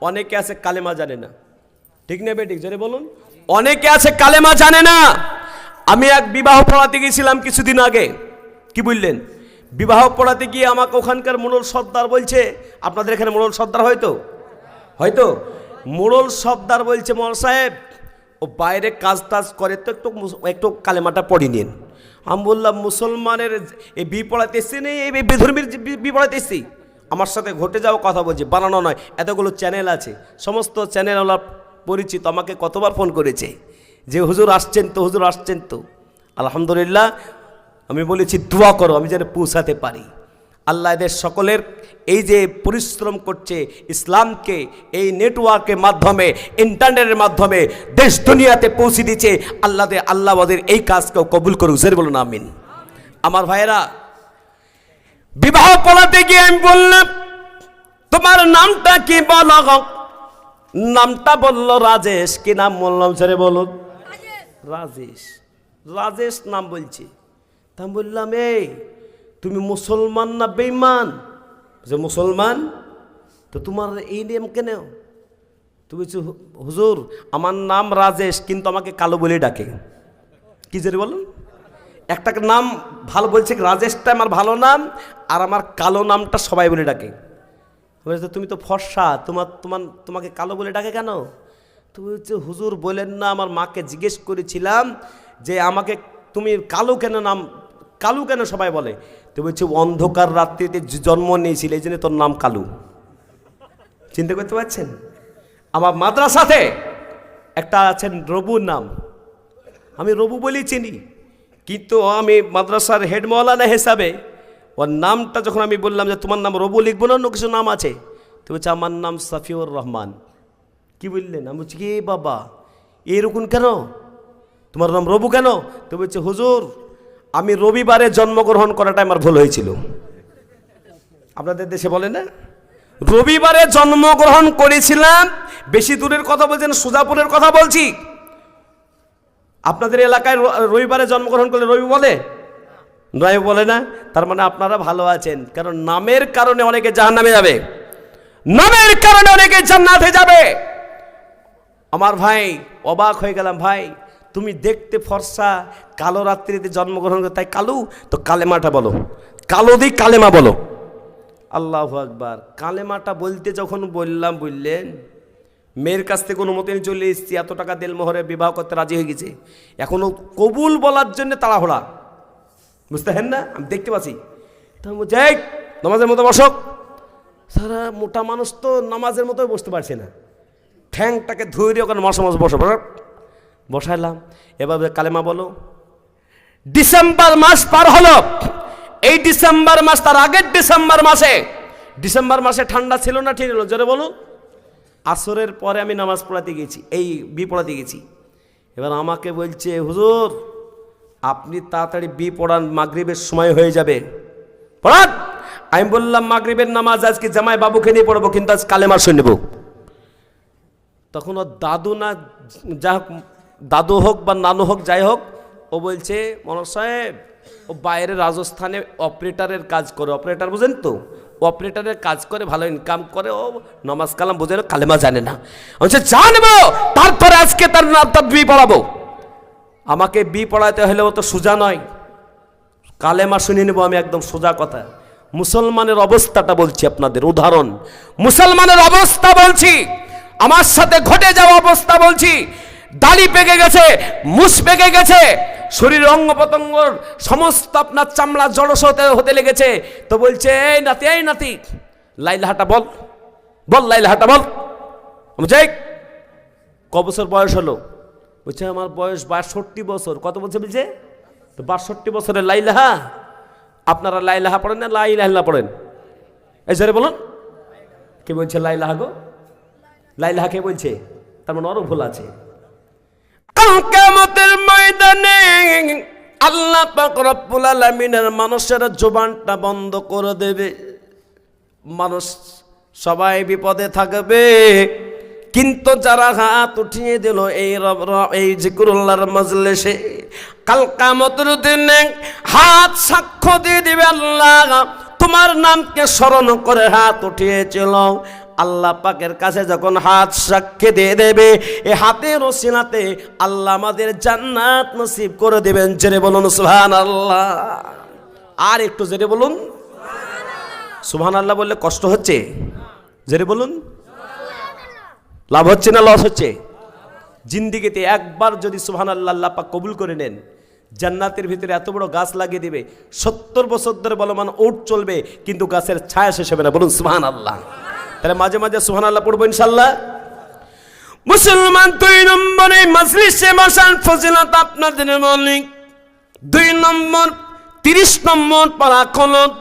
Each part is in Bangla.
অনেকে আছে কালেমা জানে না, ঠিক না বেঠিক জোরে বলুন? অনেকে আছে কালেমা জানে না। আমি এক বিবাহ পড়াতে গিয়েছিলাম কিছুদিন আগে, কি বললেন, বিবাহ পড়াতে গিয়ে আমাকে ওখানকার মোড়ল সর্দার বলছে, আপনাদের এখানে মোড়ল সর্দার হয়তো হয়তো মোড়ল সর্দার বলছে, মোড়ল সাহেব ও বাইরে কাজ টাজ করে তো একটু কালেমাটা পড়ে নিন। আমি বললাম মুসলমানের এই বি পড়াতে এসছি নেই, এই বেধর্মীর বি পড়াতে এসছি, আমার সাথে ঘটে যাওয়া কথা বলছি, বানানো নয়। এতগুলো চ্যানেল আছে, সমস্ত চ্যানেলওয়ালা পরিচিত, আমাকে কতবার ফোন করেছে যে হুজুর আসছেন তো, হুজুর আসছেন তো। আলহামদুলিল্লাহ, আমি বলেছি দোয়া করো আমি যেন পৌঁছাতে পারি। আল্লাহ এদের সকলের এই যে পরিশ্রম করছে ইসলামকে এই নেটওয়ার্কের মাধ্যমে, ইন্টারনেটের মাধ্যমে দেশ দুনিয়াতে পৌঁছে দিচ্ছে, আল্লাহ ওদের এই কাজকেও কবুল করুক, জোরে বলুন আমিন। আমার ভাইয়েরা, বিবাহ পড়াতে গিয়ে আমি বললাম তোমার নামটা কি বলো? নামটা বললো রাজেশ। কি নাম বললাম স্যারে বলুন? রাজেশ। রাজেশ নাম বলছি। তা আমি বললাম এই তুমি মুসলমান না বেঈমান? যে মুসলমান। তো তোমার এই নাম কেন? তুমি হুজুর আমার নাম রাজেশ কিন্তু আমাকে কালো বলে ডাকে। কি জোরে বলুন? একটা নাম ভালো বলছে, রাজেশটা আমার ভালো নাম, আর আমার কালো নামটা সবাই বলে ডাকে। বলছে তুমি তো ফর্সা, তোমাকে কালো বলে ডাকে কেন? তুমি হচ্ছে হুজুর বলেন না, আমার মাকে জিজ্ঞেস করেছিলাম যে আমাকে তুমি কালো কেন নাম, কালু কেন সবাই বলে? তো বলছে অন্ধকার রাত্রিতে জন্ম নিয়েছিল এই জন্য তোর নাম কালু। চিন্তা করতে পারছেন? আমার মাদ্রাসাতে একটা আছেন রবু নাম, আমি রবু বলেই চিনি, কিন্তু আমি মাদ্রাসার হেড মৌলানা হিসাবে ওর নামটা যখন আমি বললাম যে তোমার নাম রবু লিখবো না, অন্য কিছু নাম আছে, তো বলছে আমার নাম সাফিউর রহমান। কি বললেন? আমি বলছি কি বাবা এরকম কেন, তোমার নাম রবু কেন? তো বলছে হুজুর আমি রবিবারে জন্মগ্রহণ করাটা আমার ভুল হয়েছিল। আপনাদের দেশে বলে না, রবিবারে জন্মগ্রহণ করেছিলাম। বেশি দূরের কথা বলছেন, সুজাপুরের কথা বলছি। আপনাদের এলাকায় রবিবারে জন্মগ্রহণ করলে রবি বলে? রবি বলে না। তার মানে আপনারা ভালো আছেন, কারণ নামের কারণে অনেকে জাহান্নামে যাবে, নামের কারণে অনেকে জান্নাতে যাবে। আমার ভাই অবাক হয়ে গেলাম, ভাই তুমি দেখতে ফর্সা, কালো রাত্রিতে জন্মগ্রহণ করে, তাই কালু? তো কালেমাটা বলো, কালো দি কালেমা বলো। আল্লাহু আকবার। কালেমাটা বলতে যখন বললাম, বললেন মেয়ের কাছ থেকে অনুমতি নিয়ে চলে এসেছি, এত টাকা দেল মোহরে বিবাহ করতে রাজি হয়ে গেছে, এখনো কবুল বলার জন্য তাড়াহুড়া, বুঝতে হেন না? আমি দেখতে পাচ্ছি। যাই নামাজের মতো বসক। সারা মোটা মানুষ তো নামাজের মতোই বসতে পারছে না, ঠ্যাংটাকে ধুয়ে ওখানে মাসে মাসে বসো, বসাইলাম। এবার কালেমা বলো। ডিসেম্বর মাস পার হলো, এই ডিসেম্বর মাস, তার আগের ডিসেম্বর মাসে ঠান্ডা ছিল না, ঠিক হলো? জোরে বলো। আসরের পরে আমি নামাজ পড়াতে গেছি, এই বি পড়াতে গেছি। এবার আমাকে বলছে হুজুর আপনি তাড়াতাড়ি বি পড়ান, মাগরিবের সময় হয়ে যাবে, পড়ান। আমি বললাম মাগরিবের নামাজ আজকে জামাই বাবুকে নিয়ে পড়বো, কিন্তু আজ কালেমা শুনে নেব। তখন ও দাদু না, যা হোক, দাদু হোক বা নানু হোক, যাই হোক, ও বলছে মনোজ সাহেব ও বাইরে রাজস্থানে অপারেটারের কাজ করে, অপারেটার বুঝেন তো, অপারেটারের কাজ করে, ভালো ইনকাম করে, ও নামাজ কালাম বোঝে না, কালেমা জানে না। বলছে জানবো, তারপরে আজকে তার বি পড়াবো। আমাকে বি পড়াতে হলে ও তো সোজা নয়, কালেমা শুনে নেবো আমি, একদম সোজা কথা। মুসলমানের অবস্থাটা বলছি আপনাদের, উদাহরণ মুসলমানের অবস্থা বলছি, আমার সাথে ঘটে যাওয়া অবস্থা বলছি। দাড়ি পেকে গেছে, মুছ পেকে গেছে, শরীরের অঙ্গ প্রত্যঙ্গ সমস্ত আপনার চামড়া জড়স হতে লেগেছে। তো বলছে এই নাতি লাইলাহাটা বল, লাইলাহাটা বল। যাই ক বছর বয়স হলো? বলছে আমার বয়স 62 বছর। কত বছর বলছে? তো 62 বছরের লাইলাহা। আপনারা লাইলাহা পড়েন না লা ইলাহা ইল্লাল্লাহ পড়েন? এই জোরে বলুন। কে বলছে লাইলাহা গো? লাইলাহা কে বলছে? তার মানে আরো ভুল আছে। কিয়ামতের ময়দানে আল্লাহ পাক রব্বুল আলামিনের মানুষের জবানটা বন্ধ করে দেবে, মানুষ সবাই বিপদে থাকবে, কিন্তু যারা হাত উঠিয়ে দিল এই জিকিরুল্লাহর মজলিসে, কাল কিয়ামতের দিনে হাত সাক্ষ্য দিয়ে দিবে আল্লাহ তোমার নামকে স্মরণ করে হাত উঠিয়েছিল, আল্লাহ পাকের কাছে যখন হাত সাক্ষী দিয়ে দেবে, এই হাতের ওসিলাতে আল্লাহ আমাদের জান্নাত নসিব করে দেবেন। জেরে বলুন সুবহানাল্লাহ। আর একটু জেরে বলুন সুবহানাল্লাহ। বললে কষ্ট হচ্ছে? জেরে বলুন। লাভ হচ্ছে না লস হচ্ছে? জিন্দিগিতে একবার যদি সুবহানাল্লাহ আল্লাহ পাক কবুল করে নেন, জান্নাতের ভিতরে এত বড় গাছ লাগিয়ে দিবে, 70 বছর ধরে বলমান উট চলবে, কিন্তু গাছের ছায়া শেষ হবে না। বলুন সুবহানাল্লাহ। তাহলে মাঝে মাঝে সুবহানাল্লাহ পড়বো ইনশাআল্লাহ। মুসলমান 2 নম্বরে মজলিসে বসার ফজিলত আপনাদের বলি। 2 নম্বর 30 নম্বর পারা খলদ।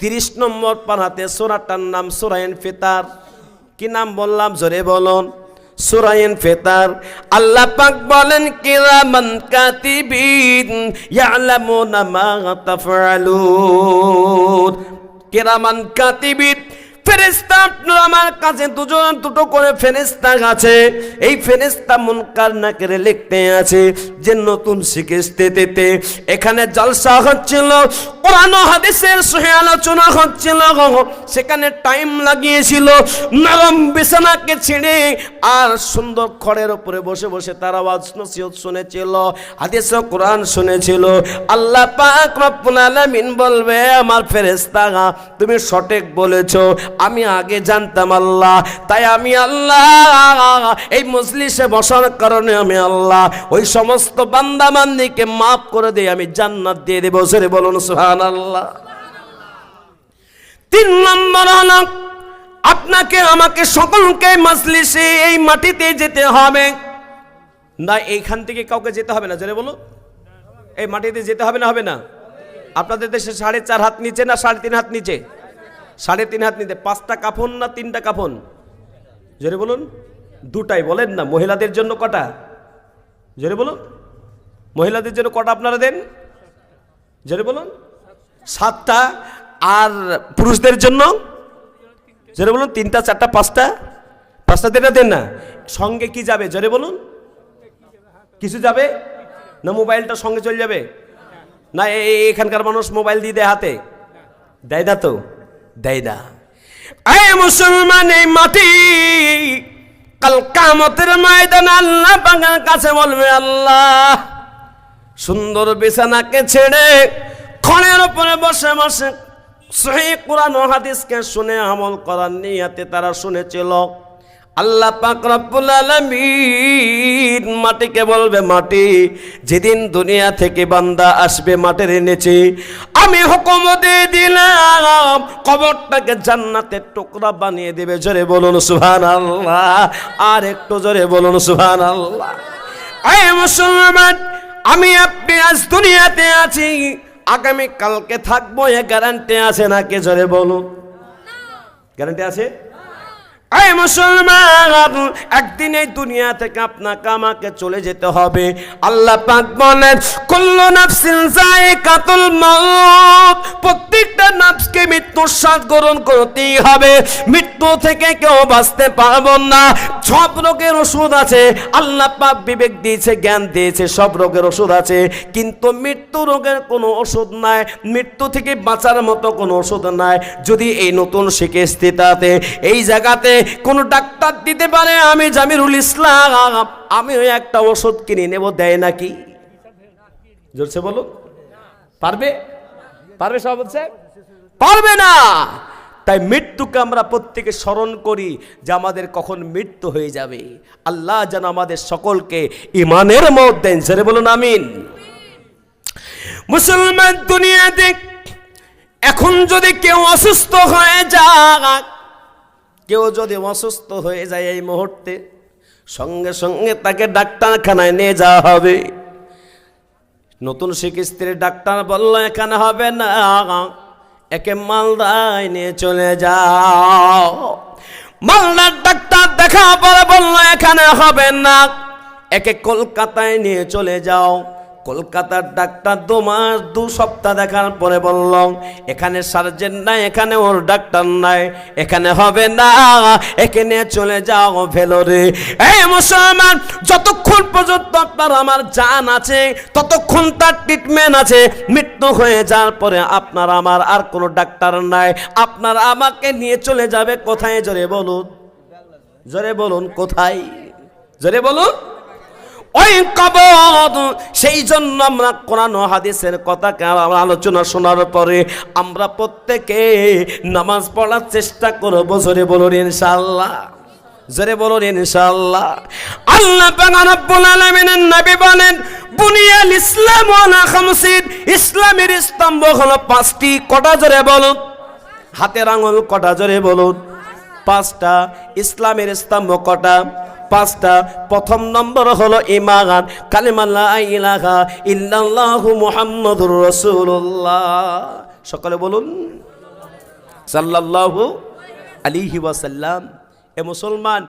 30 নম্বর পারাতে সূরাটার নাম সূরা ইনফিতার। কি নাম বললাম? জোরে বলুন। সূরা ইনফিতার। আল্লাহ পাক বলেন কিরামান কাতিবিন ইয়ালামুনা মা তাফআলুন। কিরামান কাতিবিন, ফেরেশতা আপনার আমার কাছে দুটো করে ফেরেশতা আছে। এই ফেরেশতা মুনকার নাকির লিখতে আছে যে নতুন শিক্ষিতে এখানে জলসা হচ্ছিল, কোরআন ও হাদিসের সহিহ আলোচনা হচ্ছিল, সেখানে টাইম লাগিয়েছিল। নরম বিছানাকে ছেড়ে আর সুন্দর খড়ের উপরে বসে বসে তারা ওয়াজ নসিহত শুনেছিল, হাদিস ও কোরআন শুনেছিল। আল্লাহ পাক রব্বুল আলামিন বলবে আমার ফেরেশতা তুমি সঠিক বলেছো, আমি আগে জানতাম আল্লাহ, তাই আমি আল্লাহ এই মজলিসে বসার কারণে আমি আল্লাহ ওই সমস্ত বান্দা বান্দীকে মাফ করে দিয়ে আমি জান্নাত দিয়ে দেব। জোরে বলুন সুবহানাল্লাহ। 3 নম্বর হলো আপনাকে আমাকে সকলকে মজলিসে এই মাটিতে যেতে হবে না, এইখান থেকে কাউকে যেতে হবে না। জোরে বলো, এই মাটিতে যেতে হবে না? হবে না? আপনাদের দেশে 4.5 হাত নিচে না 3.5 হাত নিচে? 3.5 হাত নিতে 5টা কাফন না 3টা কাফন? জোরে বলুন। 2টাই বলেন না। মহিলাদের জন্য কটা? জোরে বলুন। মহিলাদের জন্য কটা আপনারা দেন? জোরে বলুন। 7টা। আর পুরুষদের জন্য? জোরে বলুন। 3টা 4টা 5টা? 5টা দেন না। সঙ্গে কি যাবে? জোরে বলুন। কিছু যাবে না? মোবাইলটা সঙ্গে চলে যাবে না? এখানকার মানুষ মোবাইল দিয়ে দেয় হাতে? দেয় না তো? দেয় না। এই মুসলমান, এই মাটি কাল কিয়ামতের ময়দানে আল্লাহ পাকের কাছে বলবে আল্লাহ সুন্দর বিছানাকে ছেড়ে খড়ের উপরে বসে বসে সহিহ কোরআন ও হাদিসকে শুনে আমল করার নিয়তে তারা শুনেছিল। আল্লাহ পাক রব্বুল আলামিন মাটিকে বলবে মাটি যেদিন দুনিয়া থেকে বান্দা আসবে মাটির নিচে আমি হুকুম দিয়ে দিলাম কবরটাকে জান্নাতের টুকরা বানিয়ে দেবে। জোরে বলুন সুবহানাল্লাহ। আর একটু জোরে বলুন সুবহানাল্লাহ। এই মুসলমান, আমি আপনি আজ দুনিয়াতে আছি, আগামী কালকে থাকবো, এ গ্যারান্টি আছে নাকি? জোরে বলুন। গ্যারান্টি আছে? এই মুসলমান, একদিন এই দুনিয়া থেকে আপনাকে আমাকে চলে যেতে হবে। আল্লাহ পাক বলেন কুল্লু নাফসিন যায়িকাতুল মাউত, প্রত্যেকটা নফসকে মৃত্যুর স্বাদ গ্রহণ করতেই হবে। মৃত্যু থেকে কেউ বাঁচতে পারবো না। সব রোগের ওষুধ আছে, আল্লাহ পাক বিবেক দিয়েছে, জ্ঞান দিয়েছে, সব রোগের ওষুধ আছে, কিন্তু মৃত্যু রোগের কোনো ওষুধ নাই, মৃত্যু থেকে বাঁচার মতো কোনো ওষুধ নাই। যদি এই নতুন চিকিৎসাতে এই জায়গাতে কোন ডাক্তার দিতে পারে, আমি জামিরুল ইসলাম আমি ওই একটা ওষুধ কিনে নেব, দেয় নাকি? জোরছে বলো। পারবে? পারবে? সব বলছে পারবে না। তাই মৃত্যুকে আমরা প্রত্যেকে স্মরণ করি যে আমাদের কখন মৃত্যু হয়ে যাবে। আল্লাহ যেন আমাদের সকলকে ঈমানের মত দেন। জোরে বলুন আমিন। মুসলমান, দুনিয়াতে এখন যদি কেউ অসুস্থ হয়ে যায়, কেউ যদি অসুস্থ হয়ে যায় এই মুহূর্তে সঙ্গে সঙ্গে তাকে ডাক্তারখানায় নিয়ে যাওয়া হবে। নতুন চিকিৎসার ডাক্তার বলল এখানে হবে না, একে মালদায় নিয়ে চলে যাও। মালদার ডাক্তার দেখা পরে বলল এখানে হবে না, একে কলকাতায় নিয়ে চলে যাও। কলকাতার ডাক্তার 2 মাস 2 সপ্তাহ দেখার পরে বলল এখানে সার্জেন্ট নাই, এখানে ওর ডাক্তার নাই, এখানে হবে না, এখানে চলে যাও ভেলোরে। এই মুসলমান, যতক্ষণ পর্যন্ত আপনার আমার জান আছে ততক্ষণ তার ট্রিটমেন্ট আছে। মৃত্যু হয়ে যাওয়ার পরে আপনার আমার আর কোনো ডাক্তার নাই, আপনার আমাকে নিয়ে চলে যাবে কোথায়? জোরে বলুন, জোরে বলুন, কোথায়? জোরে বলুন, ওই কবর। সেই জন্য আমরা কোরআন ও হাদিসের কথাকে আলোচনা শোনার পরে আমরা প্রত্যেকে নামাজ পড়ার চেষ্টা করব। জোরে বলুন ইনশাআল্লাহ, জোরে বলুন ইনশাআল্লাহ। আল্লাহ পাক রব্বুল আলামিনের নবী বলেন বুনিয়াল ইসলাম আলা খামসিন, ইসলামের স্তম্ভ হলো 5টি। কটা? জোরে বলুন, হাতের আঙুল কটা? জোরে বলুন, 5টা। ইসলামের স্তম্ভ কটা? 5টা। প্রথম নম্বর হলো ঈমান, কালিমা লা ইলাহা ইল্লাল্লাহু মুহাম্মাদুর রাসূলুল্লাহ। সকলে বলুন সাল্লাল্লাহু আলাইহি ওয়াসাল্লাম। এ মুসলমান,